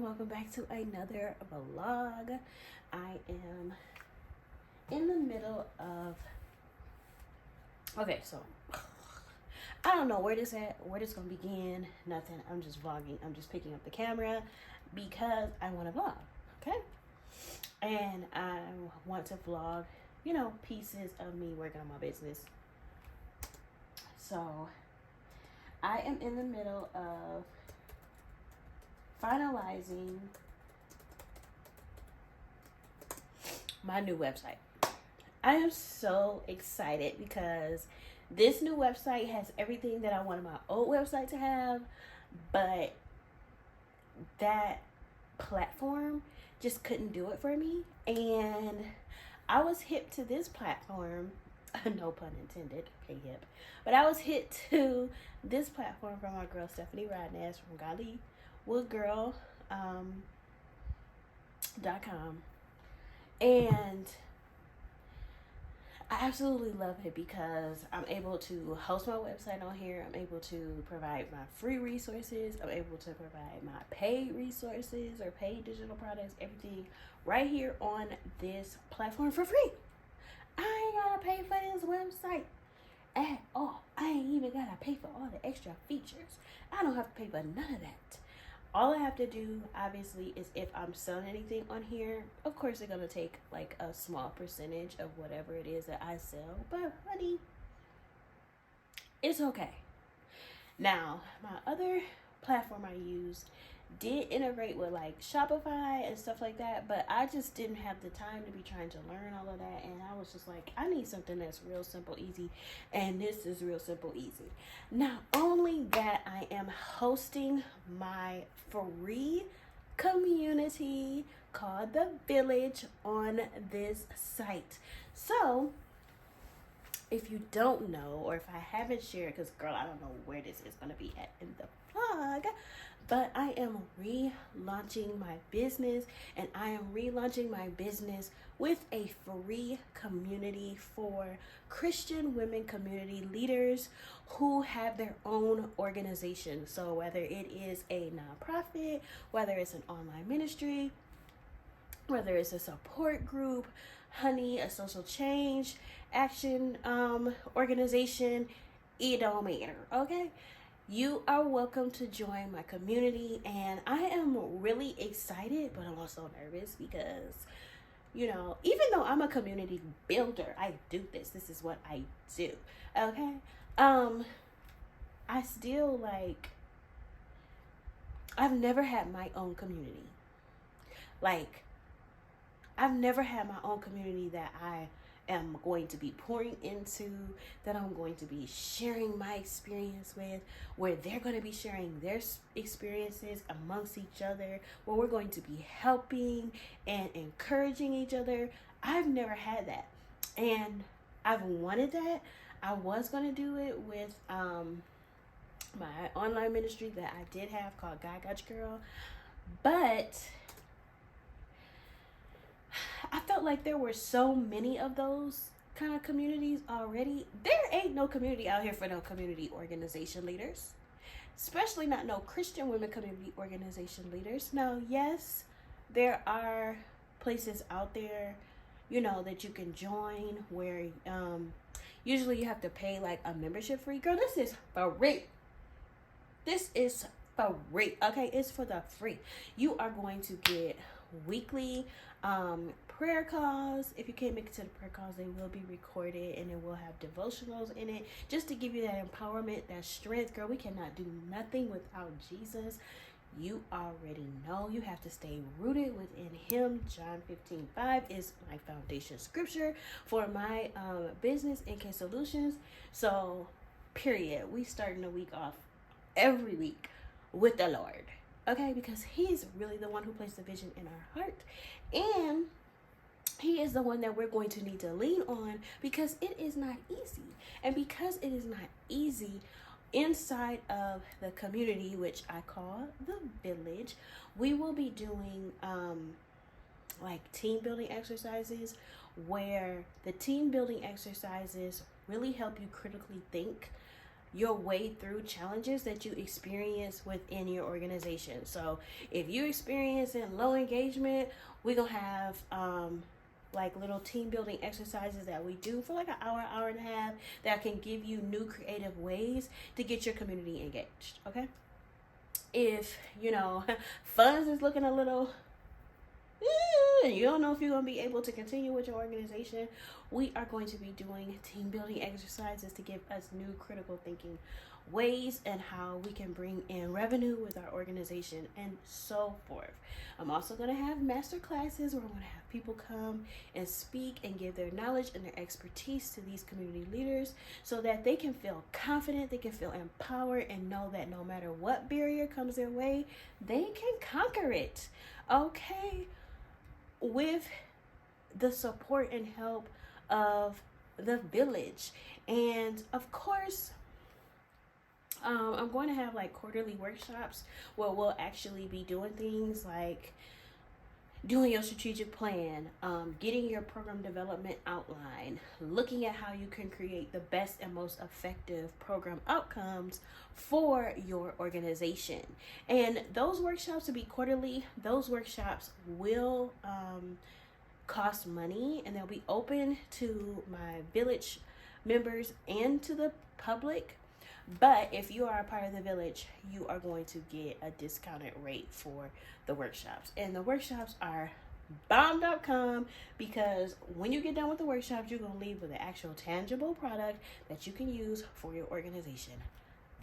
welcome back to another vlog. I am in the middle of, okay, so I don't know where this gonna begin, nothing. I'm just vlogging. I'm just picking up the camera because I want to vlog, okay? And I want to vlog, pieces of me working on my business. So I am in the middle of finalizing my new website. I am so excited because this new website has everything that I wanted my old website to have, but that platform just couldn't do it for me. And I was hip to this platform, no pun intended, okay, hip, but I was hip to this platform from my girl Stephanie Rodness from GollyWoodGirl.com, and I absolutely love it because I'm able to host my website on here. I'm able to provide my free resources. I'm able to provide my paid resources or paid digital products, everything right here on this platform for free. I ain't gotta pay for this website at all. I ain't even gotta pay for all the extra features. I don't have to pay for none of that. All I have to do, obviously, is if I'm selling anything on here, of course, they're going to take like a small percentage of whatever it is that I sell. But, honey, it's okay. Now, my other platform I used did integrate with like Shopify and stuff like that, but I just didn't have the time to be trying to learn all of that. And I was just like, I need something that's real simple, easy. And this is real simple, easy. Not only that, I am hosting my free community called The Village on this site. So if you don't know, or if I haven't shared, because girl, I don't know where this is going to be at in the vlog, but I am relaunching my business, and I am relaunching my business with a free community for Christian women community leaders who have their own organization. So whether it is a nonprofit, whether it's an online ministry, whether it's a support group, honey, a social change action organization, it don't matter, okay? You are welcome to join my community, and I am really excited, but I'm also nervous because, even though I'm a community builder, I do this. This is what I do, okay? I still I've never had my own community. I've never had my own community that I am going to be pouring into, that I'm going to be sharing my experience with, where they're going to be sharing their experiences amongst each other, where we're going to be helping and encouraging each other. I've never had that, and I've wanted that. I was going to do it with my online ministry that I did have called GollyWoodGirl, but I felt like there were so many of those kind of communities already. There ain't no community out here for no community organization leaders, especially not no Christian women community organization leaders. Now, yes, there are places out there, that you can join where usually you have to pay like a membership fee. Girl, this is free. This is free, okay? It's for the free. You are going to get weekly prayer calls. If you can't make it to the prayer calls, they will be recorded, and it will have devotionals in it just to give you that empowerment, that strength. Girl, we cannot do nothing without Jesus. You already know you have to stay rooted within him. John 15:5 is my foundation scripture for my business, NKay Solutions. So period, we starting the week off every week with the Lord, okay? Because he's really the one who placed the vision in our heart, and he is the one that we're going to need to lean on, because it is not easy. And because it is not easy, inside of the community, which I call the village, we will be doing team building exercises, where the team building exercises really help you critically think your way through challenges that you experience within your organization. So if you experience in low engagement, we're gonna have like little team building exercises that we do for like an hour and a half that can give you new creative ways to get your community engaged. Okay, if funds is looking a little and you don't know if you're going to be able to continue with your organization, we are going to be doing team building exercises to give us new critical thinking ways and how we can bring in revenue with our organization and so forth. I'm also going to have master classes where I'm going to have people come and speak and give their knowledge and their expertise to these community leaders so that they can feel confident, they can feel empowered, and know that no matter what barrier comes their way, they can conquer it. Okay, with the support and help of the village. And of course, I'm going to have like quarterly workshops where we'll actually be doing things like doing your strategic plan, getting your program development outline, looking at how you can create the best and most effective program outcomes for your organization. And those workshops will be quarterly. Those workshops will cost money, and they'll be open to my village members and to the public. But if you are a part of the village, you are going to get a discounted rate for the workshops. And the workshops are bomb.com, because when you get done with the workshops, you're going to leave with an actual tangible product that you can use for your organization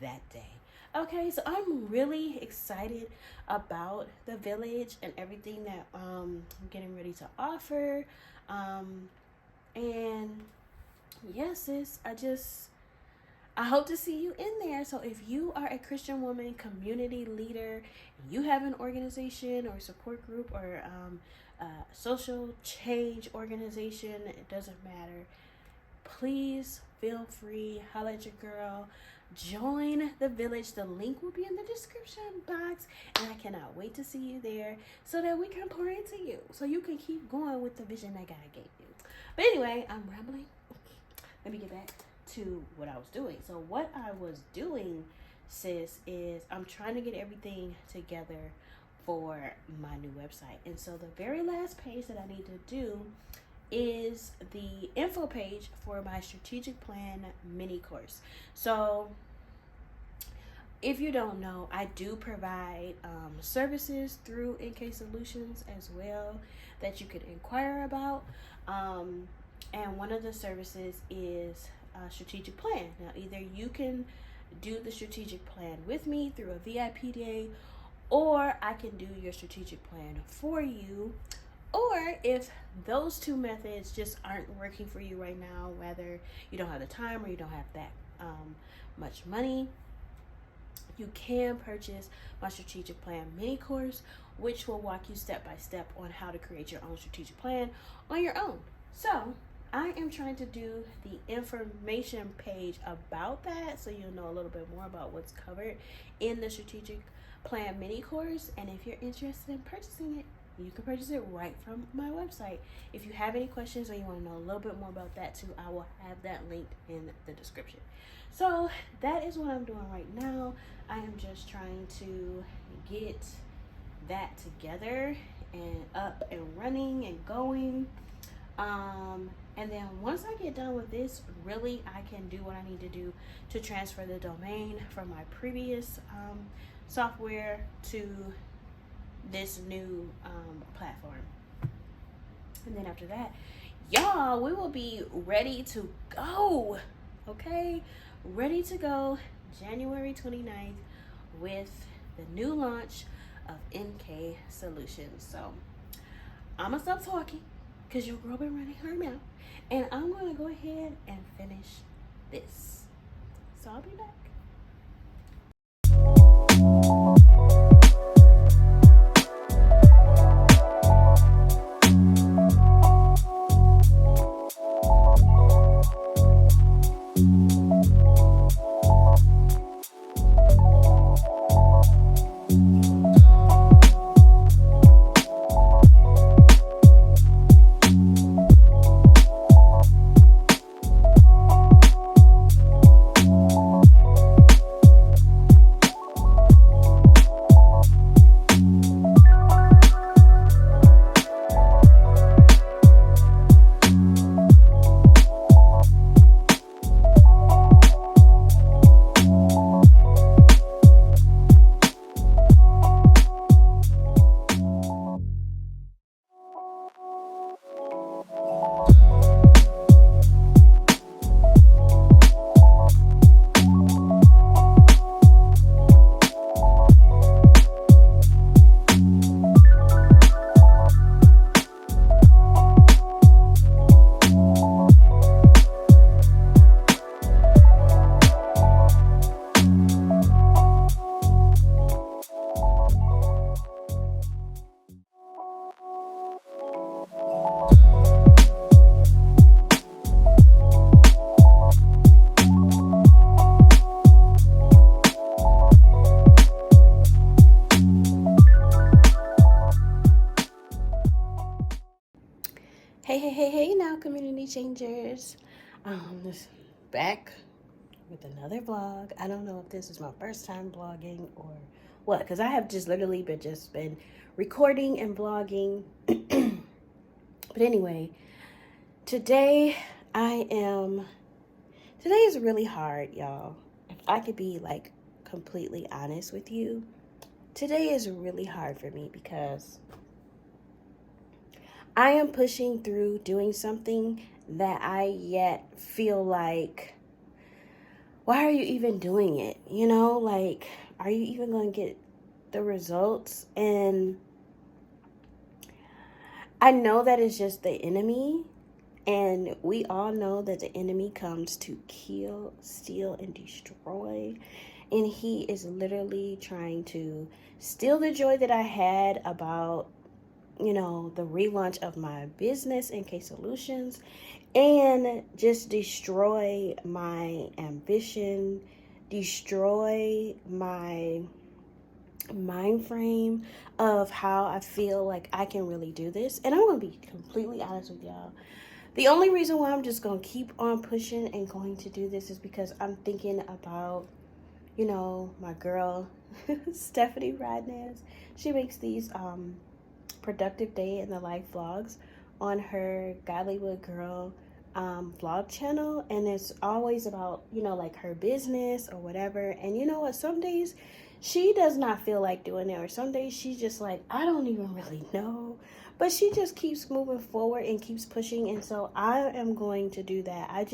that day. Okay, so I'm really excited about the village and everything that I'm getting ready to offer. And yes, sis, I hope to see you in there. So if you are a Christian woman, community leader, you have an organization or support group or social change organization, it doesn't matter. Please feel free, holla at your girl, join the village. The link will be in the description box, and I cannot wait to see you there so that we can pour into you, so you can keep going with the vision that God gave you. But anyway, I'm rambling. Let me get back to what I was doing. So what I was doing, sis, is I'm trying to get everything together for my new website. And so the very last page that I need to do is the info page for my strategic plan mini course. So if you don't know, I do provide services through NKay Solutions as well that you could inquire about. And one of the services is a strategic plan. Now, either you can do the strategic plan with me through a VIP day, or I can do your strategic plan for you. Or if those two methods just aren't working for you right now, whether you don't have the time or you don't have that much money, you can purchase my strategic plan mini course, which will walk you step by step on how to create your own strategic plan on your own. So I am trying to do the information page about that, so you'll know a little bit more about what's covered in the strategic plan mini course. And if you're interested in purchasing it, you can purchase it right from my website. If you have any questions or you want to know a little bit more about that too, I will have that linked in the description. So that is what I'm doing right now. I am just trying to get that together and up and running and going. And then once I get done with this, really I can do what I need to do to transfer the domain from my previous software to this new platform. And then after that, y'all, we will be ready to go. Okay, ready to go January 29th with the new launch of NKay Solutions. So I'm gonna stop talking because your girl been running her mouth, and I'm gonna go ahead and finish this. So I'll be back. energy changers. This back with another vlog. I don't know if this is my first time vlogging or what, because I have just literally been recording and vlogging. But anyway, today is really hard, y'all. If I could be like completely honest with you, today is really hard for me because I am pushing through doing something that I yet feel like, why are you even doing it? You know, like, are you even going to get the results? And I know that it's just the enemy. And we all know that the enemy comes to kill, steal, and destroy. And he is literally trying to steal the joy that I had about, you know, the relaunch of my business, NKay Solutions, and just destroy my ambition, destroy my mind frame of how I feel like I can really do this. And I'm going to be completely honest with y'all. The only reason why I'm just going to keep on pushing and going to do this is because I'm thinking about, you know, my girl, Stephanie Rodnez. She makes these productive day in the life vlogs on her Godlywood Girl vlog channel. And it's always about, you know, like her business or whatever. And you know what? Some days she does not feel like doing it. Or some days she's just like, I don't even really know. But she just keeps moving forward and keeps pushing. And so I am going to do that. I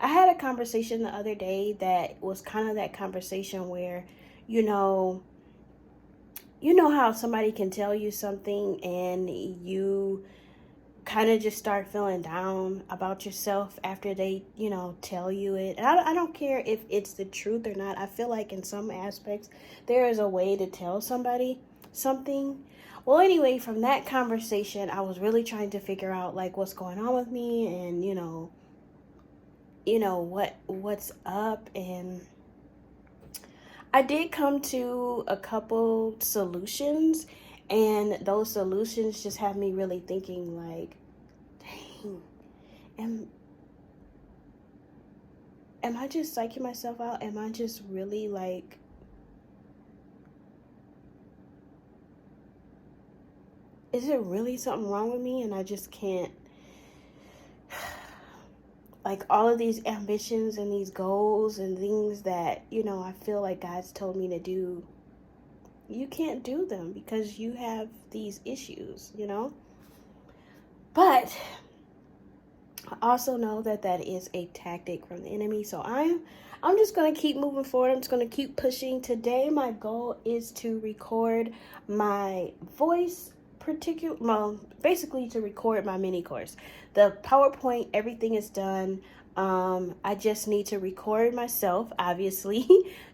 had a conversation the other day that was kind of that conversation where, you know how somebody can tell you something and you kind of just start feeling down about yourself after they, you know, tell you it. And I don't care if it's the truth or not. I feel like in some aspects there is a way to tell somebody something. Well, anyway, from that conversation, I was really trying to figure out like what's going on with me and, you know, what's up. And I did come to a couple solutions, and those solutions just have me really thinking like, dang, am I just psyching myself out? Am I just really like, is it really something wrong with me and I just can't, like all of these ambitions and these goals and things that, you know, I feel like God's told me to do, you can't do them because you have these issues, you know? But I also know that that is a tactic from the enemy. So I'm just going to keep moving forward. I'm just going to keep pushing. Today, my goal is to record my voice, basically to record my mini course. The PowerPoint, everything is done. I just need to record myself, obviously,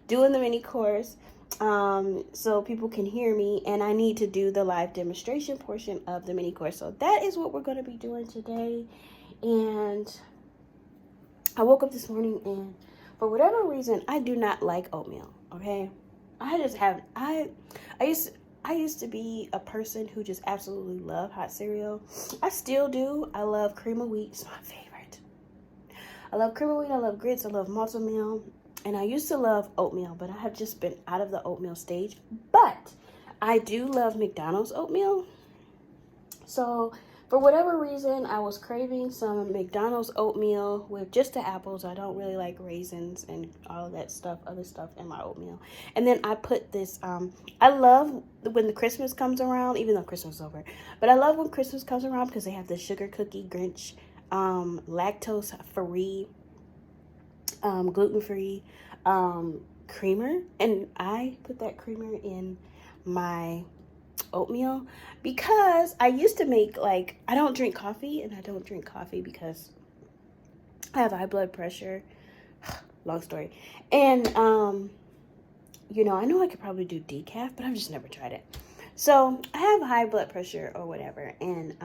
doing the mini course, so people can hear me, and I need to do the live demonstration portion of the mini course. So that is what we're going to be doing today. And I woke up this morning and for whatever reason, I do not like oatmeal. Okay. I used to be a person who just absolutely loved hot cereal. I still do. I love cream of wheat. It's my favorite. I love cream of wheat. I love grits. I love malted meal. And I used to love oatmeal, but I have just been out of the oatmeal stage. But I do love McDonald's oatmeal. So for whatever reason, I was craving some McDonald's oatmeal with just the apples. I don't really like raisins and all of that stuff, other stuff in my oatmeal. And then I put this, I love when the Christmas comes around, even though Christmas is over. But I love when Christmas comes around because they have the sugar cookie Grinch, lactose-free, gluten-free creamer. And I put that creamer in my oatmeal because I used to make, like, I don't drink coffee, and I don't drink coffee because I have high blood pressure. Long story. And you know, I know I could probably do decaf, but I've just never tried it. So I have high blood pressure or whatever, and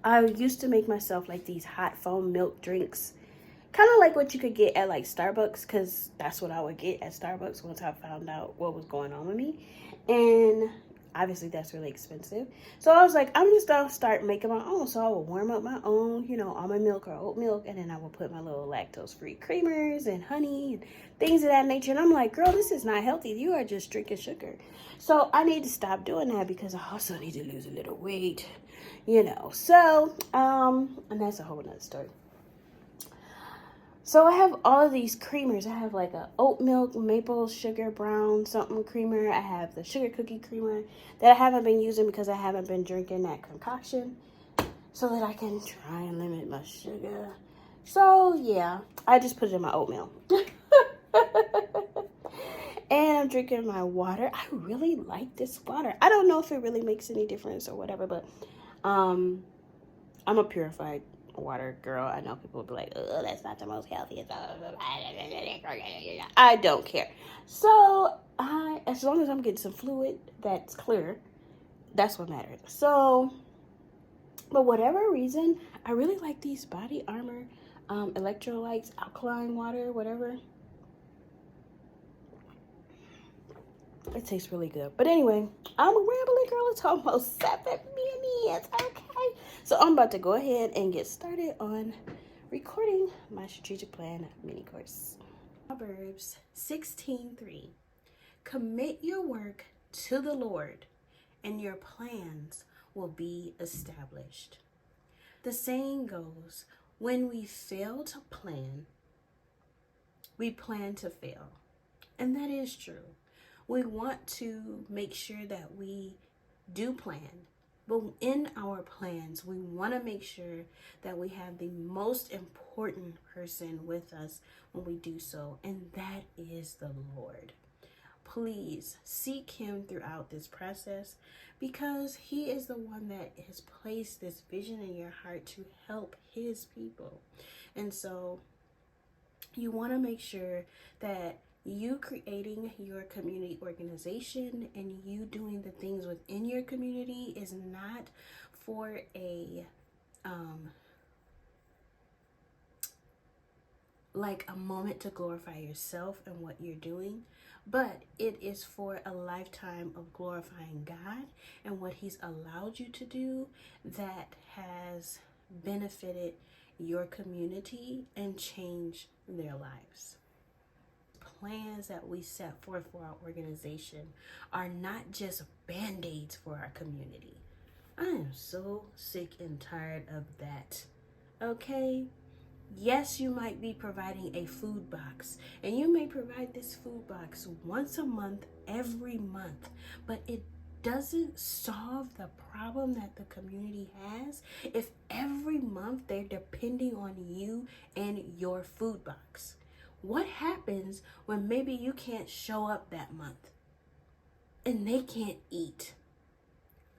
I used to make myself like these hot foam milk drinks, kind of like what you could get at like Starbucks, because that's what I would get at Starbucks once I found out what was going on with me. And obviously that's really expensive. So I was like, I'm just gonna start making my own. So I will warm up my own, almond milk or oat milk, and then I will put my little lactose-free creamers and honey and things of that nature. And I'm like, girl, this is not healthy. You are just drinking sugar. So I need to stop doing that because I also need to lose a little weight, So, and that's a whole nother story. So I have all of these creamers. I have like a oat milk, maple sugar, brown something creamer. I have the sugar cookie creamer that I haven't been using because I haven't been drinking that concoction, so that I can try and limit my sugar. So yeah, I just put it in my oatmeal. And I'm drinking my water. I really like this water. I don't know if it really makes any difference or whatever, but I'm a purified water girl. I know people will be like, oh, that's not the most healthiest. I don't care. So as long as I'm getting some fluid that's clear, that's what matters. So, but whatever reason, I really like these Body Armor electrolytes, alkaline water, whatever. It tastes really good. But anyway, I'm a rambling girl. It's almost 7 minutes. Okay. So I'm about to go ahead and get started on recording my strategic plan mini course. Proverbs 16:3. Commit your work to the Lord, and your plans will be established. The saying goes, when we fail to plan, we plan to fail. And that is true. We want to make sure that we do plan, but in our plans, we want to make sure that we have the most important person with us when we do so, and that is the Lord. Please seek him throughout this process because he is the one that has placed this vision in your heart to help his people. And so you want to make sure that you creating your community organization and you doing the things within your community is not for a like a moment to glorify yourself and what you're doing, but it is for a lifetime of glorifying God and what he's allowed you to do that has benefited your community and changed their lives. Plans that we set forth for our organization are not just band-aids for our community. I am so sick and tired of that. Okay? Yes, you might be providing a food box, and you may provide this food box once a month, every month, but it doesn't solve the problem that the community has if every month they're depending on you and your food box. What happens when maybe you can't show up that month and they can't eat?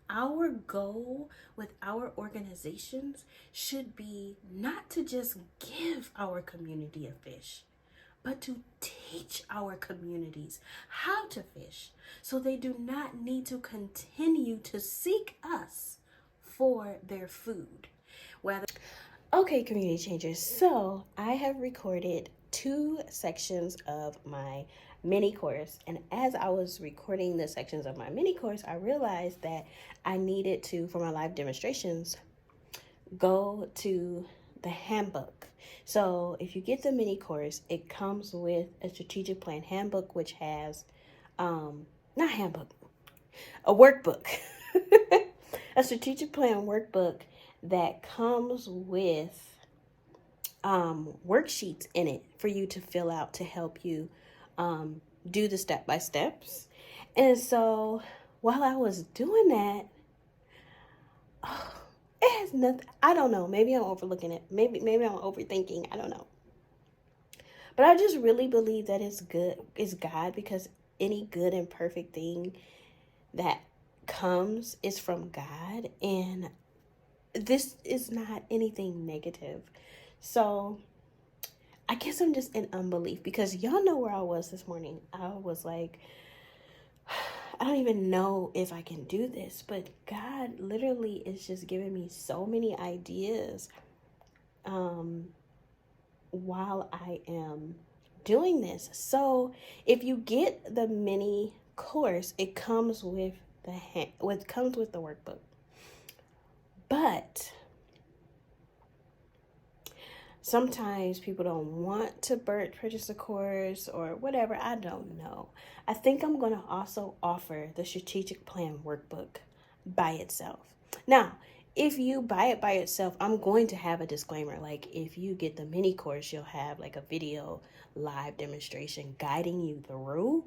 Our goal with our organizations should be not to just give our community a fish, but to teach our communities how to fish so they do not need to continue to seek us for their food. Okay, community changers, so I have recorded 2 sections of my mini course, and as I was recording the sections of my mini course, I realized that I needed to, for my live demonstrations, go to the handbook. So if you get the mini course, it comes with a strategic plan handbook, which has not handbook, a workbook. A strategic plan workbook that comes with worksheets in it for you to fill out to help you do the step-by-steps. And so while I was doing that, it has nothing, I don't know, maybe I'm overlooking it, maybe I'm overthinking, I don't know. But I just really believe that it's God, because any good and perfect thing that comes is from God, and this is not anything negative. So I guess I'm just in unbelief, because y'all know where I was this morning. I was like, I don't even know if I can do this, but God literally is just giving me so many ideas while I am doing this. So if you get the mini course, it comes with what comes with the workbook. But sometimes people don't want to purchase a course or whatever. I don't know. I think I'm going to also offer the strategic plan workbook by itself. Now, if you buy it by itself, I'm going to have a disclaimer. Like, if you get the mini course, you'll have like a video live demonstration guiding you through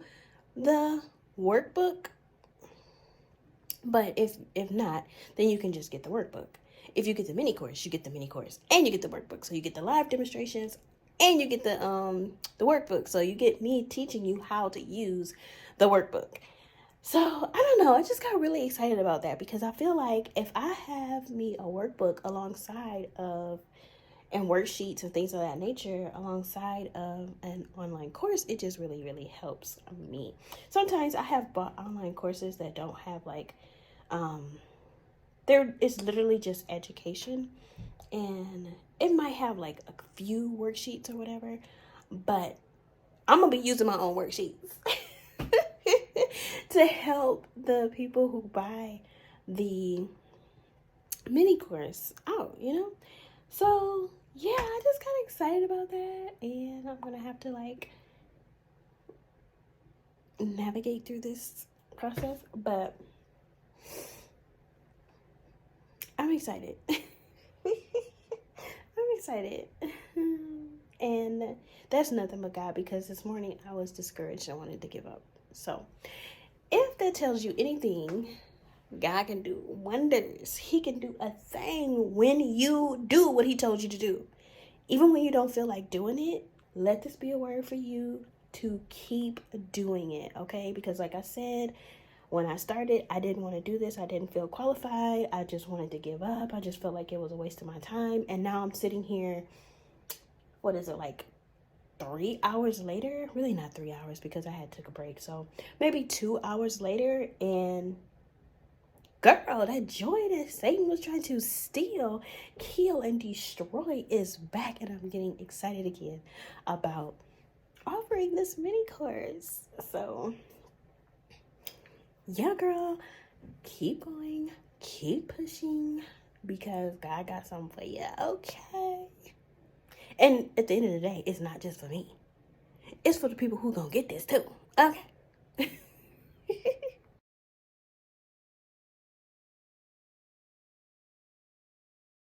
the workbook. But if not, then you can just get the workbook. If you get the mini course, you get the mini course and you get the workbook. So you get the live demonstrations and you get the workbook. So you get me teaching you how to use the workbook. So I don't know. I just got really excited about that because I feel like if I have me a workbook alongside of and worksheets and things of that nature alongside of an online course, it just really, really helps me. Sometimes I have bought online courses that don't have like, it's literally just education, and it might have like a few worksheets or whatever, but I'm gonna be using my own worksheets to help the people who buy the mini course out, So yeah, I just got excited about that, and I'm gonna have to like navigate through this process, but I'm excited. I'm excited. And that's nothing but God, because this morning I was discouraged. I wanted to give up. So if that tells you anything, God can do wonders. He can do a thing when you do what he told you to do. Even when you don't feel like doing it, let this be a word for you to keep doing it, okay? Because like I said, when I started, I didn't want to do this. I didn't feel qualified. I just wanted to give up. I just felt like it was a waste of my time. And now I'm sitting here, what is it, like 3 hours later? Really not 3 hours because I had took a break. So maybe 2 hours later, and girl, that joy that Satan was trying to steal, kill, and destroy is back. And I'm getting excited again about offering this mini course. So yeah, girl, keep going, keep pushing, because God got something for you, okay? And at the end of the day, it's not just for me. It's for the people who gonna get this too, okay?